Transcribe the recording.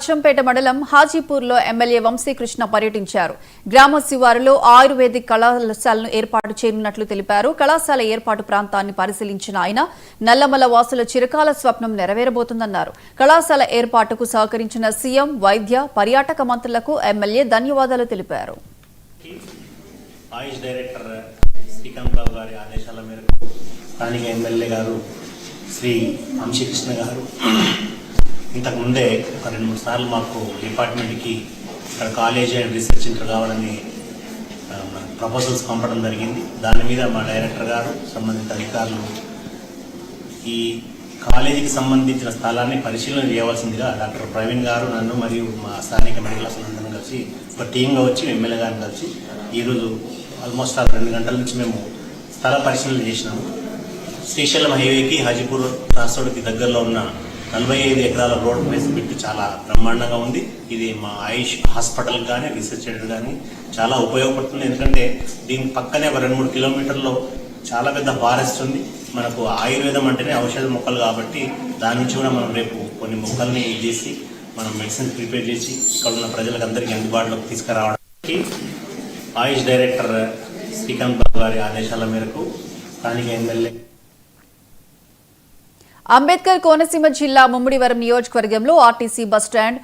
అచ్చంపేట మండలం హాజీపూర్లో ఎమ్మెల్యే వంశీకృష్ణ పర్యటించారు. గ్రామ శివారులో ఆయుర్వేదిక్ కళాశాలను ఏర్పాటు చేయనున్నట్లు తెలిపారు. కళాశాల ఏర్పాటు ప్రాంతాన్ని పరిశీలించిన ఆయన నల్లమల వాసుల చిరకాల స్వప్నం నెరవేరబోతుందన్నారు. కళాశాల ఏర్పాటుకు సహకరించిన సీఎం, వైద్య, పర్యాటక మంత్రులకు ఎమ్మెల్యే ధన్యవాదాలు తెలిపారు. ఆయుష్ డైరెక్టర్ శ్రీకాంత్ బాబు గారి ఆదేశాల మేరకు స్థానిక ఎమ్మెల్యే గారు శ్రీ వంశీకృష్ణ గారు ఇంతకుముందే ఒక 2-3 సార్లు మాకు డిపార్ట్మెంట్కి ఇక్కడ కాలేజ్ అండ్ రీసెర్చ్ సెంటర్ కావాలని ప్రపోజల్స్ పంపడం జరిగింది. దాని మీద మా డైరెక్టర్ గారు సంబంధిత అధికారులు ఈ కాలేజీకి సంబంధించిన స్థలాన్ని పరిశీలన చేయవలసిందిగా డాక్టర్ ప్రవీణ్ గారు, నన్ను మరియు మా స్థానిక మెడికల్ ఆఫీసర్లందరం కలిసి ఒక టీంగా వచ్చి ఎమ్మెల్యే గారిని కలిసి ఈరోజు ఆల్మోస్ట్ 2 గంటల నుంచి మేము స్థల పరిశీలన చేసినాము. శ్రీశైలం హైవేకి హాజీపూర్ రాష్ట్రానికి దగ్గరలో ఉన్న 45 ఎకరాల రోడ్ ప్లేస్ బిట్ చాలా బ్రహ్మాండంగా ఉంది. ఇది మా ఆయుష్ హాస్పిటల్ కానీ రీసెర్చ్ సెంటర్ కానీ చాలా ఉపయోగపడుతుంది. ఎందుకంటే దీని పక్కనే ఒక 2-3 కిలోమీటర్లో చాలా పెద్ద ఫారెస్ట్ ఉంది. మనకు ఆయుర్వేదం అంటేనే ఔషధ మొక్కలు కాబట్టి దాని నుంచి కూడా మనం రేపు కొన్ని మొక్కల్ని చేసి మనం మెడిసిన్ ప్రిపేర్ చేసి ఇక్కడ ఉన్న ప్రజలకు అందరికీ అందుబాటులోకి తీసుకురావడానికి ఆయుష్ డైరెక్టర్ శ్రీకాంత్ బాబు గారి ఆదేశాల మేరకు స్థానిక ఎమ్మెల్యే అంబేద్కర్ కోనసీమ జిల్లా ముమ్మిడివరం నియోజకవర్గంలో ఆర్టీసీ బస్టాండ్,